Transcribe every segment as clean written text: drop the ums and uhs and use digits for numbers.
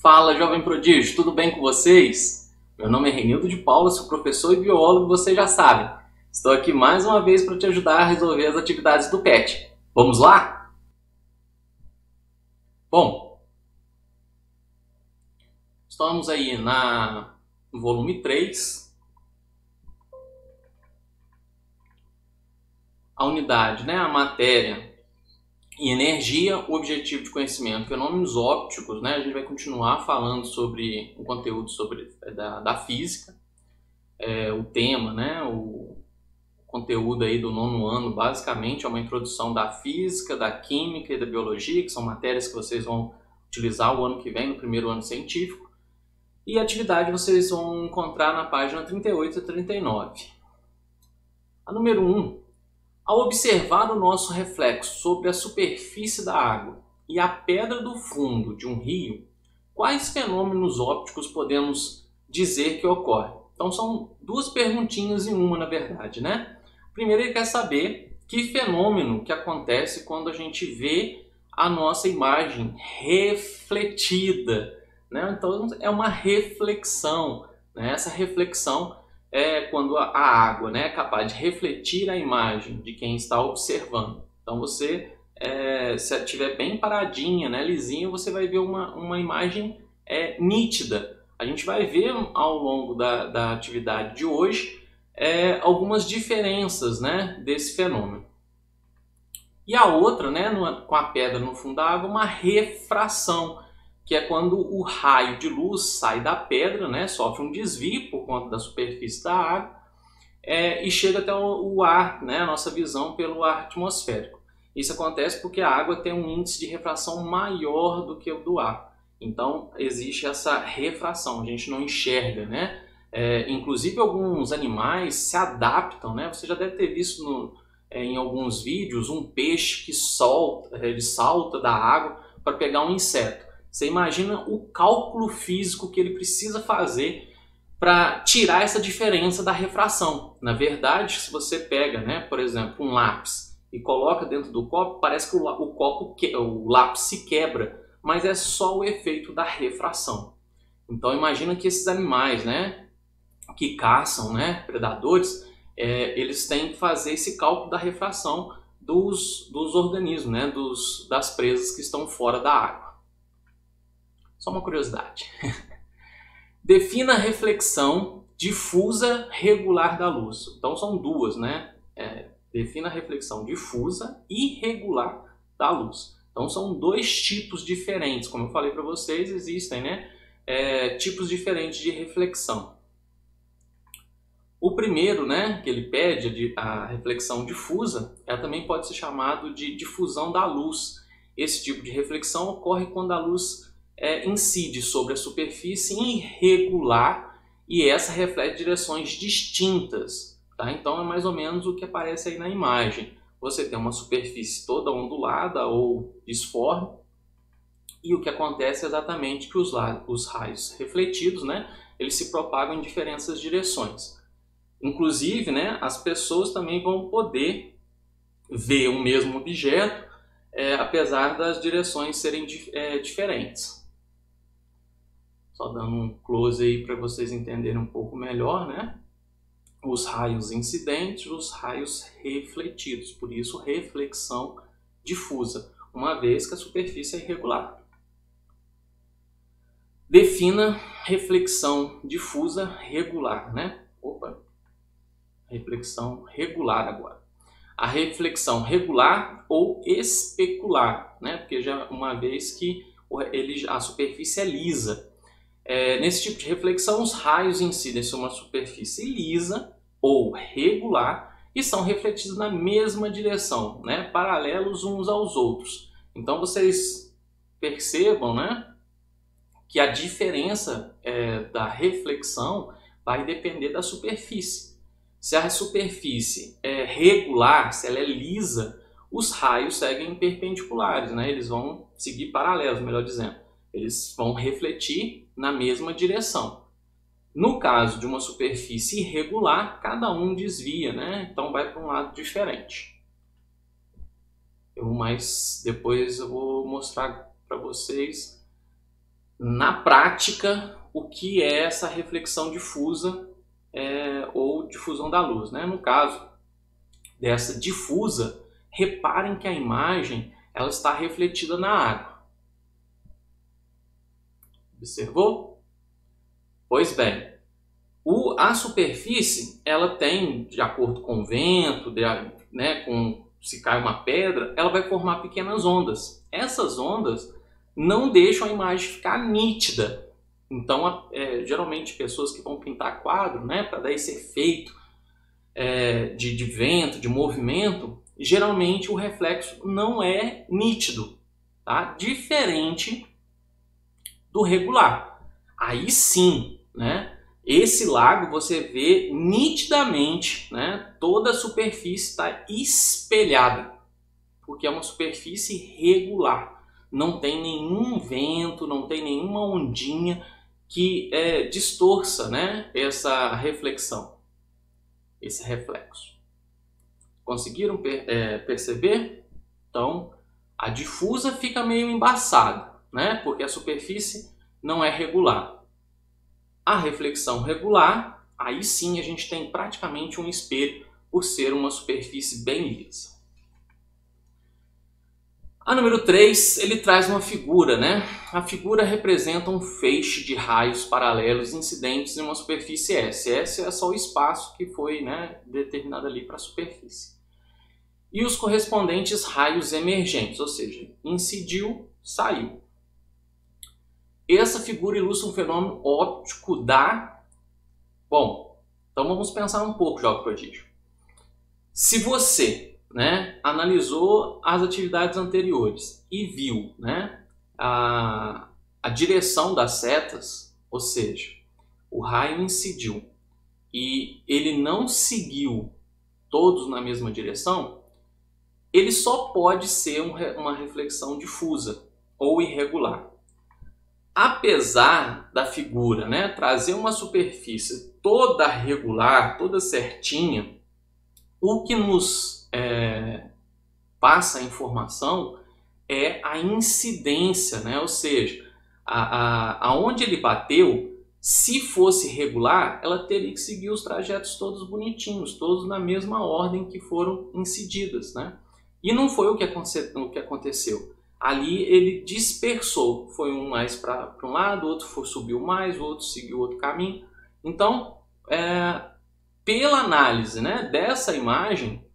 Fala, jovem prodígio, tudo bem com vocês? Meu nome é Reinildo de Paula, sou professor e biólogo, você já sabe. Estou aqui mais uma vez para te ajudar a resolver as atividades do PET. Vamos lá? Bom, estamos aí no volume 3. A unidade, a matéria e energia, o objetivo de conhecimento, fenômenos ópticos, a gente vai continuar falando sobre o conteúdo da física, o tema, o conteúdo aí do 9º ano, basicamente é uma introdução da física, da química e da biologia, que são matérias que vocês vão utilizar o ano que vem, no primeiro ano científico, e a atividade vocês vão encontrar na página 38 e 39. A número 1. Ao observar o nosso reflexo sobre a superfície da água e a pedra do fundo de um rio, quais fenômenos ópticos podemos dizer que ocorrem? Então são duas perguntinhas em uma, na verdade, Primeiro ele quer saber que fenômeno que acontece quando a gente vê a nossa imagem refletida, Então é uma reflexão, Essa reflexão é quando a água é capaz de refletir a imagem de quem está observando. Então você, se estiver bem paradinha, lisinha, você vai ver uma imagem nítida. A gente vai ver ao longo da atividade de hoje algumas diferenças desse fenômeno. E a outra, com a pedra no fundo da água, uma refração, que é quando o raio de luz sai da pedra, sofre um desvio por conta da superfície da água e chega até o ar, a nossa visão pelo ar atmosférico. Isso acontece porque a água tem um índice de refração maior do que o do ar. Então existe essa refração, a gente não enxerga, inclusive alguns animais se adaptam, Você já deve ter visto em alguns vídeos um peixe que ele salta da água para pegar um inseto. Você imagina o cálculo físico que ele precisa fazer para tirar essa diferença da refração. Na verdade, se você pega, por exemplo, um lápis e coloca dentro do copo, parece que o lápis se quebra, mas é só o efeito da refração. Então imagina que esses animais, que caçam, predadores, eles têm que fazer esse cálculo da refração dos organismos, das presas que estão fora da água. Só uma curiosidade. Defina a reflexão difusa regular da luz. Então são duas, Defina a reflexão difusa e regular da luz. Então são dois tipos diferentes. Como eu falei para vocês, existem tipos diferentes de reflexão. O primeiro, que ele pede, a reflexão difusa, ela também pode ser chamado de difusão da luz. Esse tipo de reflexão ocorre quando a luz incide sobre a superfície irregular e essa reflete direções distintas. Então é mais ou menos o que aparece aí na imagem. Você tem uma superfície toda ondulada ou disforme e o que acontece é exatamente que os raios refletidos, eles se propagam em diferentes direções. Inclusive, as pessoas também vão poder ver o mesmo objeto, apesar das direções serem diferentes. Só dando um close aí para vocês entenderem um pouco melhor, Os raios incidentes, os raios refletidos, por isso reflexão difusa, uma vez que a superfície é irregular. Defina reflexão difusa regular, reflexão regular agora. A reflexão regular ou especular, porque já uma vez que a superfície é lisa. Nesse tipo de reflexão, os raios incidem sobre uma superfície lisa ou regular e são refletidos na mesma direção, paralelos uns aos outros. Então vocês percebam, que a diferença da reflexão vai depender da superfície. Se a superfície é regular, se ela é lisa, os raios seguem perpendiculares, eles vão seguir paralelos, melhor dizendo. Eles vão refletir na mesma direção. No caso de uma superfície irregular, cada um desvia, então vai para um lado diferente. Depois eu vou mostrar para vocês na prática o que é essa reflexão difusa ou difusão da luz, né? No caso dessa difusa, reparem que a imagem ela está refletida na água. Observou? Pois bem, a superfície ela tem, de acordo com o vento, se cai uma pedra, ela vai formar pequenas ondas. Essas ondas não deixam a imagem ficar nítida. Então, geralmente, pessoas que vão pintar quadro, né, para dar esse efeito de vento, de movimento, geralmente o reflexo não é nítido, tá? Diferente do regular. Aí sim, né, esse lago você vê nitidamente, né, toda a superfície está espelhada, porque é uma superfície regular. Não tem nenhum vento, não tem nenhuma ondinha que distorça, né, essa reflexão, esse reflexo. Conseguiram perceber? Então, a difusa fica meio embaçada, né, porque a superfície não é regular. A reflexão regular, aí sim a gente tem praticamente um espelho por ser uma superfície bem lisa. A número 3, ele traz uma figura, né? A figura representa um feixe de raios paralelos incidentes em uma superfície S. S é só o espaço que foi, né, determinado ali para a superfície. E os correspondentes raios emergentes, ou seja, incidiu, saiu. Essa figura ilustra um fenômeno óptico da... Bom, então vamos pensar um pouco, jovem prodígio. Se você, né, analisou as atividades anteriores e viu, né, a direção das setas, ou seja, o raio incidiu e ele não seguiu todos na mesma direção, ele só pode ser uma reflexão difusa ou irregular. Apesar da figura, né, trazer uma superfície toda regular, toda certinha, o que nos passa a informação é a incidência, né? Ou seja, aonde ele bateu, se fosse regular, ela teria que seguir os trajetos todos bonitinhos, todos na mesma ordem que foram incididas, né? E não foi o que aconteceu. Ali ele dispersou, foi um mais para um lado, o outro subiu mais, o outro seguiu outro caminho. Então, pela análise, né, dessa imagem,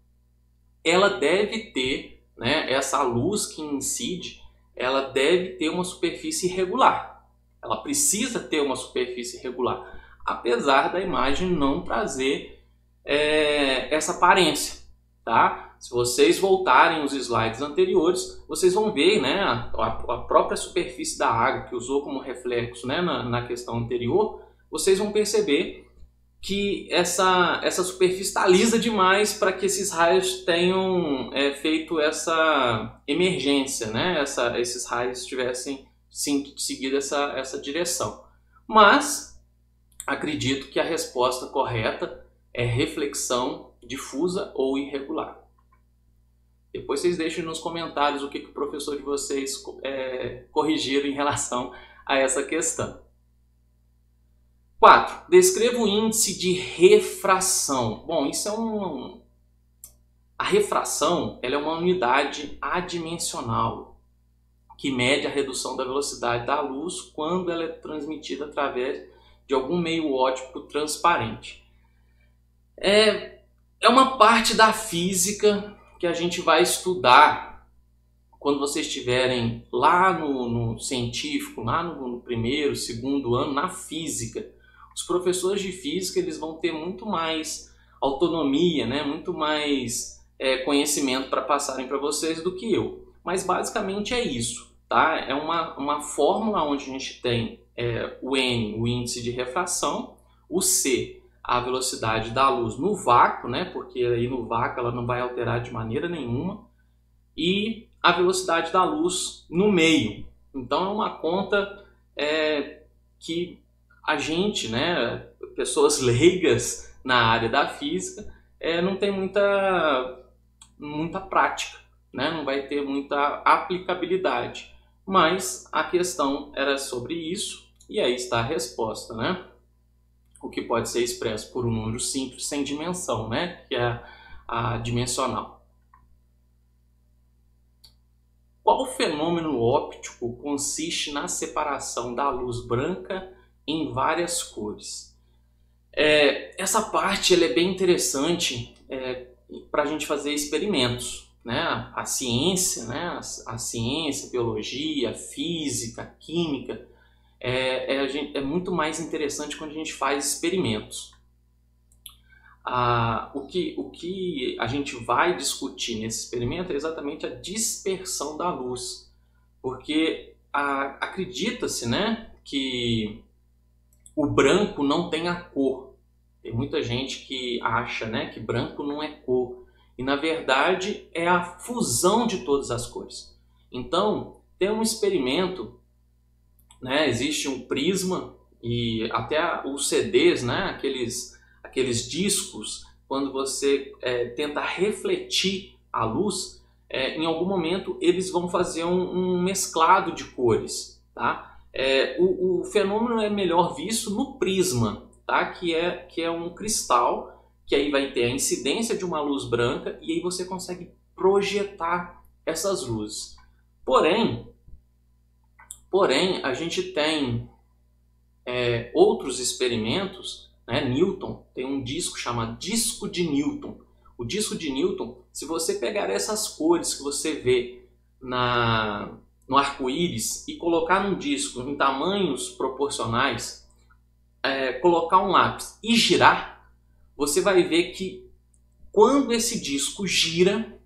ela deve ter, né, essa luz que incide, ela deve ter uma superfície irregular. Ela precisa ter uma superfície irregular, apesar da imagem não trazer essa aparência, tá? Se vocês voltarem os slides anteriores, vocês vão ver, né, a própria superfície da água que usou como reflexo, né, na questão anterior, vocês vão perceber que essa superfície está lisa demais para que esses raios tenham feito essa emergência, né? Esses raios tivessem seguido essa direção. Mas acredito que a resposta correta é reflexão difusa ou irregular. Depois vocês deixem nos comentários o que o professor de vocês corrigiram em relação a essa questão. 4. Descreva o índice de refração. Bom, isso a refração ela é uma unidade adimensional que mede a redução da velocidade da luz quando ela é transmitida através de algum meio óptico transparente. É uma parte da física que a gente vai estudar quando vocês estiverem lá no científico, lá no primeiro, segundo ano, na física. Os professores de física eles vão ter muito mais autonomia, né? Muito mais conhecimento para passarem para vocês do que eu. Mas basicamente é isso, tá? É uma fórmula onde a gente tem o N, o índice de refração, o C, a velocidade da luz no vácuo, né? Porque aí no vácuo ela não vai alterar de maneira nenhuma, e a velocidade da luz no meio. Então é uma conta que a gente, né, pessoas leigas na área da física, não tem muita prática, né, não vai ter muita aplicabilidade. Mas a questão era sobre isso, e aí está a resposta, né? O que pode ser expresso por um número simples sem dimensão, né? Que é a dimensional. Qual fenômeno óptico consiste na separação da luz branca em várias cores? Essa parte ela é bem interessante para a gente fazer experimentos, né? A ciência, né? A ciência, a biologia, a física, a química, é muito mais interessante quando a gente faz experimentos. O que a gente vai discutir nesse experimento é exatamente a dispersão da luz, porque acredita-se, né, que o branco não tem a cor. Tem muita gente que acha, né, que branco não é cor, e na verdade é a fusão de todas as cores. Então, tem um experimento, né, existe um prisma e até os CDs, né, aqueles discos, quando você tenta refletir a luz, em algum momento eles vão fazer um mesclado de cores, tá? O fenômeno é melhor visto no prisma, tá? Que é um cristal, que aí vai ter a incidência de uma luz branca e aí você consegue projetar essas luzes. Porém a gente tem outros experimentos, né? Newton tem um disco chamado disco de Newton. O disco de Newton, se você pegar essas cores que você vê no arco-íris e colocar num disco em tamanhos proporcionais, colocar um lápis e girar, você vai ver que quando esse disco gira,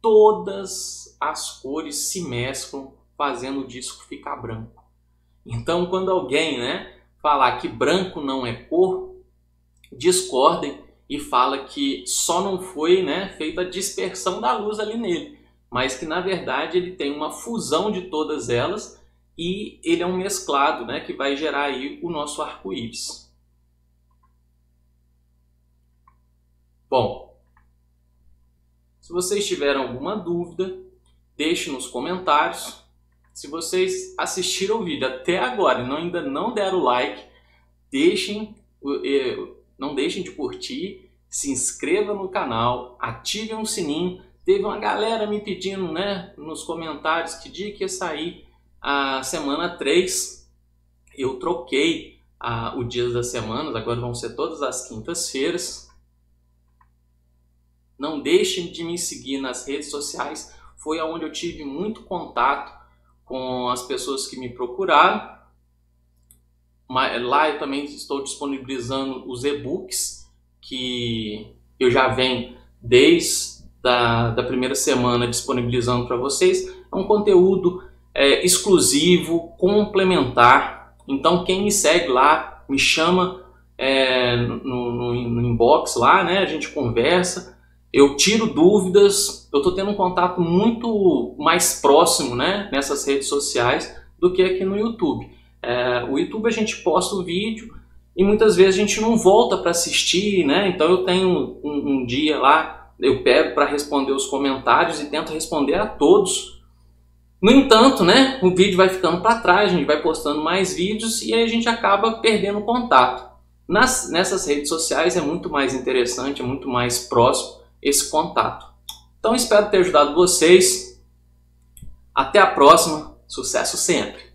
todas as cores se mesclam, fazendo o disco ficar branco. Então, quando alguém, né, falar que branco não é cor, discordem e fala que só não foi, né, feita a dispersão da luz ali nele, mas que na verdade ele tem uma fusão de todas elas e ele é um mesclado, né, que vai gerar aí o nosso arco-íris. Bom, se vocês tiverem alguma dúvida, deixe nos comentários. Se vocês assistiram o vídeo até agora e ainda não deram o like, não deixem de curtir, se inscreva no canal, ativem o sininho. Teve uma galera me pedindo, né, nos comentários que dia que ia sair a semana 3. Eu troquei o dia das semanas, agora vão ser todas as quintas-feiras. Não deixem de me seguir nas redes sociais, foi onde eu tive muito contato com as pessoas que me procuraram. Lá eu também estou disponibilizando os e-books que eu já venho desde da primeira semana disponibilizando para vocês. É um conteúdo exclusivo, complementar. Então quem me segue lá, me chama no inbox lá, né? A gente conversa, eu tiro dúvidas. Eu estou tendo um contato muito mais próximo, né, nessas redes sociais do que aqui no YouTube. O YouTube a gente posta o vídeo e muitas vezes a gente não volta para assistir, né? Então eu tenho um dia lá, eu pego para responder os comentários e tento responder a todos. No entanto, né, o vídeo vai ficando para trás, a gente vai postando mais vídeos e aí a gente acaba perdendo contato. Nessas redes sociais é muito mais interessante, é muito mais próximo esse contato. Então espero ter ajudado vocês. Até a próxima. Sucesso sempre!